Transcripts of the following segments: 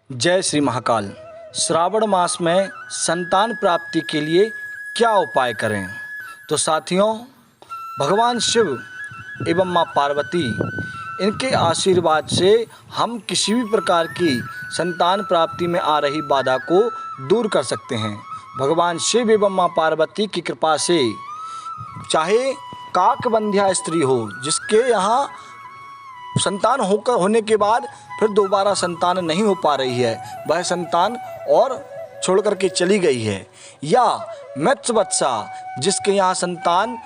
जय श्री महाकाल। श्रावण मास में संतान प्राप्ति के लिए क्या उपाय करें? तो साथियों, भगवान शिव एवं माँ पार्वती इनके आशीर्वाद से हम किसी भी प्रकार की संतान प्राप्ति में आ रही बाधा को दूर कर सकते हैं। भगवान शिव एवं माँ पार्वती की कृपा से चाहे काकबंध्या स्त्री हो जिसके यहाँ संतान होने के बाद फिर दोबारा संतान नहीं हो पा रही है, वह संतान और छोड़ करके चली गई है, या मृतवत्सा जिसके यहाँ संतान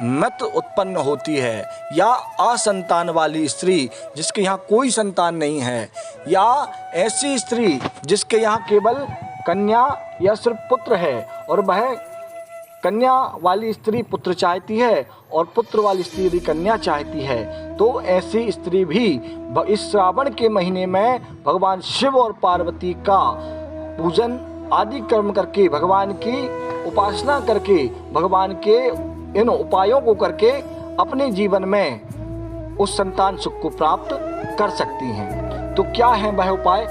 मृत उत्पन्न होती है, या असंतान वाली स्त्री जिसके यहाँ कोई संतान नहीं है, या ऐसी स्त्री जिसके यहाँ केवल कन्या या सिर्फ पुत्र है और वह कन्या वाली स्त्री पुत्र चाहती है और पुत्र वाली स्त्री यदि कन्या चाहती है, तो ऐसी स्त्री भी इस श्रावण के महीने में भगवान शिव और पार्वती का पूजन आदि कर्म करके, भगवान की उपासना करके, भगवान के इन उपायों को करके अपने जीवन में उस संतान सुख को प्राप्त कर सकती हैं। तो क्या है वह उपाय,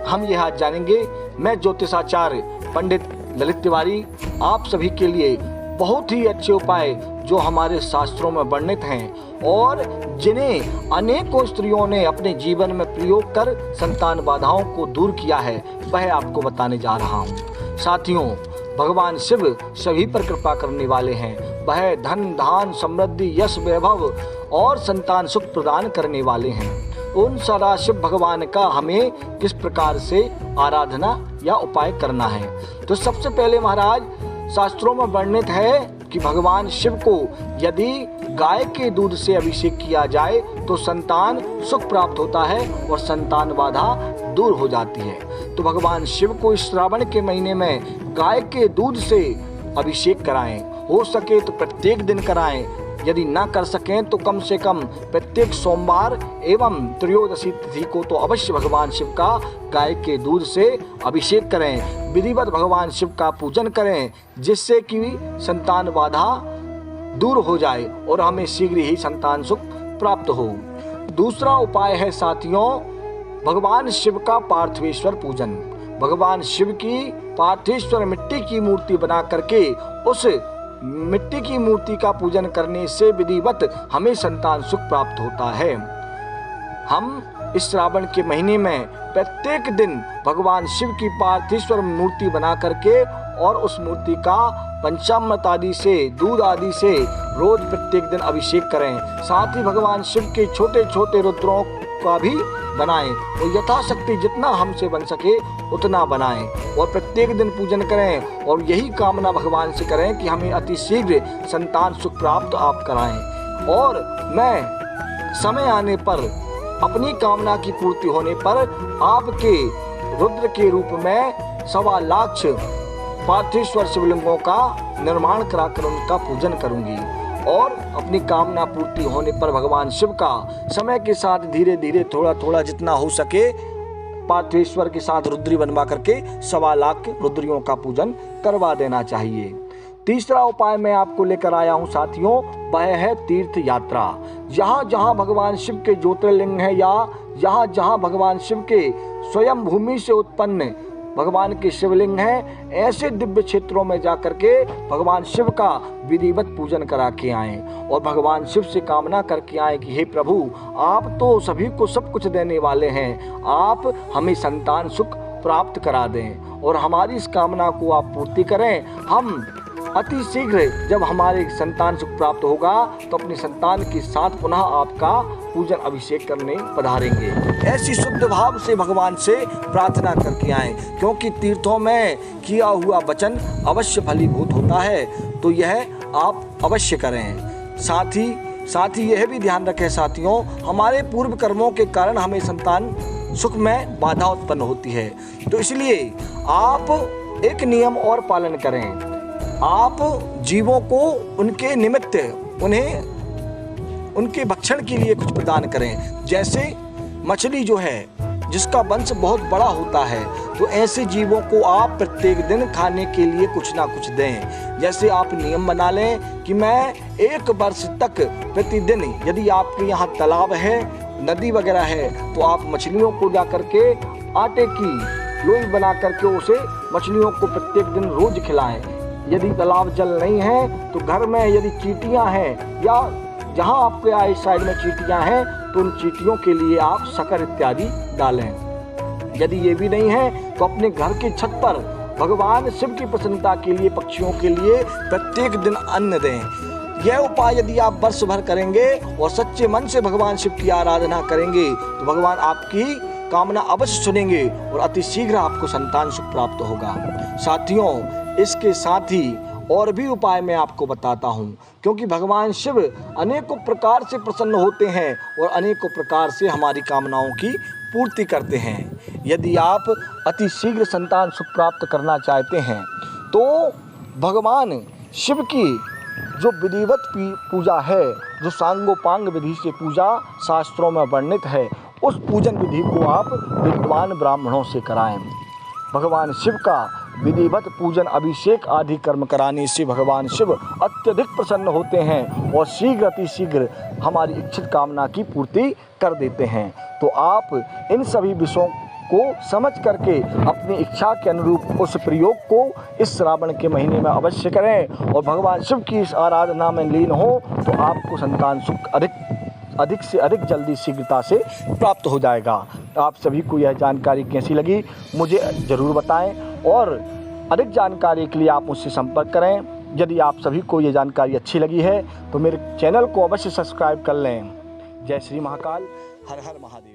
हम यह आज जानेंगे। मैं ज्योतिषाचार्य पंडित ललित तिवारी आप सभी के लिए बहुत ही अच्छे उपाय जो हमारे शास्त्रों में वर्णित हैं और जिन्हें अनेकों स्त्रियों ने अपने जीवन में प्रयोग कर संतान बाधाओं को दूर किया है, वह आपको बताने जा रहा हूँ। साथियों, भगवान शिव सभी पर कृपा करने वाले हैं। वह धन धान समृद्धि यश वैभव और संतान सुख प्रदान करने वाले हैं। उन सदाशिव भगवान का हमें किस प्रकार से आराधना या उपाय करना है? तो सबसे पहले महाराज, शास्त्रों में वर्णित है कि भगवान शिव को यदि गाय के दूध से अभिषेक किया जाए तो संतान सुख प्राप्त होता है और संतान बाधा दूर हो जाती है। तो भगवान शिव को इस श्रावण के महीने में गाय के दूध से अभिषेक कराएं। हो सके तो प्रत्येक दिन कराएं, यदि ना कर सकें तो कम से कम प्रत्येक सोमवार एवं त्रयोदशी तिथि को तो अवश्य भगवान शिव का गाय के दूध से अभिषेक करें। विधिवत भगवान शिव का पूजन करें जिससे कि संतान बाधा दूर हो जाए और हमें शीघ्र ही संतान सुख प्राप्त हो। दूसरा उपाय है साथियों, भगवान शिव का पार्थिवेश्वर पूजन। भगवान शिव की पार्थिवेश्वर मिट्टी की मूर्ति बना करके उस मिट्टी की मूर्ति का पूजन करने से विधिवत हमें संतान सुख प्राप्त होता है। हम इस श्रावण के महीने में प्रत्येक दिन भगवान शिव की पार्थिवेश्वर मूर्ति बना करके और उस मूर्ति का पंचामृत आदि से, दूध आदि से रोज प्रत्येक दिन अभिषेक करें। साथ ही भगवान शिव के छोटे छोटे रुद्रों का भी बनाएं और यथाशक्ति जितना हमसे बन सके उतना बनाएं और प्रत्येक दिन पूजन करें और यही कामना भगवान से करें कि हमें अति शीघ्र संतान सुख प्राप्त आप कराएं। और मैं समय आने पर, अपनी कामना की पूर्ति होने पर आपके रुद्र के रूप में 1.25 लाख पार्थिवेश्वर शिवलिंगों का निर्माण कराकर उनका पूजन करूंगी और अपनी कामना पूर्ति होने पर भगवान शिव का समय के साथ धीरे धीरे थोड़ा थोड़ा जितना हो सके पार्थिवेश्वर के साथ रुद्री बनवा करके 1.25 लाख रुद्रियों का पूजन करवा देना चाहिए। तीसरा उपाय मैं आपको लेकर आया हूँ साथियों, वह है तीर्थ यात्रा। जहाँ जहाँ भगवान शिव के ज्योतिर्लिंग है या जहाँ भगवान शिव के स्वयं भूमि से उत्पन्न भगवान के शिवलिंग हैं, ऐसे दिव्य क्षेत्रों में जाकर के भगवान शिव का विधिवत पूजन करा के आएं और भगवान शिव से कामना करके आएं कि हे प्रभु, आप तो सभी को सब कुछ देने वाले हैं, आप हमें संतान सुख प्राप्त करा दें और हमारी इस कामना को आप पूर्ति करें। हम अति शीघ्र जब हमारे संतान सुख प्राप्त होगा तो अपनी संतान के साथ पुनः आपका पूजन अभिषेक करने पधारेंगे। ऐसी शुद्ध भाव से भगवान से प्रार्थना करके आएं, क्योंकि तीर्थों में किया हुआ वचन अवश्य फलीभूत होता है, तो यह आप अवश्य करें। साथ ही यह भी ध्यान रखें साथियों, हमारे पूर्व कर्मों के कारण हमें संतान सुख में बाधा उत्पन्न होती है, तो इसलिए आप एक नियम और पालन करें। आप जीवों को उनके निमित्त उनके भक्षण के लिए कुछ प्रदान करें। जैसे मछली जो है जिसका वंश बहुत बड़ा होता है, तो ऐसे जीवों को आप प्रत्येक दिन खाने के लिए कुछ ना कुछ दें। जैसे आप नियम बना लें कि मैं 1 वर्ष तक प्रतिदिन, यदि आपके यहाँ तालाब है, नदी वगैरह है, तो आप मछलियों को जा करके आटे की लोई बना करके उसे मछलियों को प्रत्येक दिन रोज खिलाएं। यदि तालाब जल नहीं है तो घर में यदि चींटियां हैं या जहां आपके आए साइड में चींटियां हैं तो उन चींटियों के लिए आप शक्कर इत्यादि डालें। यदि ये भी नहीं है तो अपने घर की छत पर भगवान शिव की प्रसन्नता के लिए पक्षियों के लिए प्रत्येक दिन अन्न दें। यह उपाय यदि आप वर्ष भर करेंगे और सच्चे मन से भगवान शिव की आराधना करेंगे तो भगवान आपकी कामना अवश्य सुनेंगे और अति शीघ्र आपको संतान सुख प्राप्त होगा। साथियों, इसके साथ ही और भी उपाय मैं आपको बताता हूँ, क्योंकि भगवान शिव अनेकों प्रकार से प्रसन्न होते हैं और अनेकों प्रकार से हमारी कामनाओं की पूर्ति करते हैं। यदि आप अति शीघ्र संतान सुख प्राप्त करना चाहते हैं तो भगवान शिव की जो विधिवत पूजा है, जो सांगोपांग विधि से पूजा शास्त्रों में वर्णित है, उस पूजन विधि को आप विद्वान ब्राह्मणों से कराएं। भगवान शिव का विधिवत पूजन अभिषेक आदि कर्म कराने से भगवान शिव अत्यधिक प्रसन्न होते हैं और शीघ्र अति शीघ्र हमारी इच्छित कामना की पूर्ति कर देते हैं। तो आप इन सभी विषयों को समझ करके अपनी इच्छा के अनुरूप उस प्रयोग को इस श्रावण के महीने में अवश्य करें और भगवान शिव की इस आराधना में लीन हो तो आपको संतान सुख अधिक से अधिक जल्दी शीघ्रता से प्राप्त हो जाएगा। आप सभी को यह जानकारी कैसी लगी मुझे ज़रूर बताएं और अधिक जानकारी के लिए आप मुझसे संपर्क करें। यदि आप सभी को ये जानकारी अच्छी लगी है तो मेरे चैनल को अवश्य सब्सक्राइब कर लें। जय श्री महाकाल, हर हर महादेव।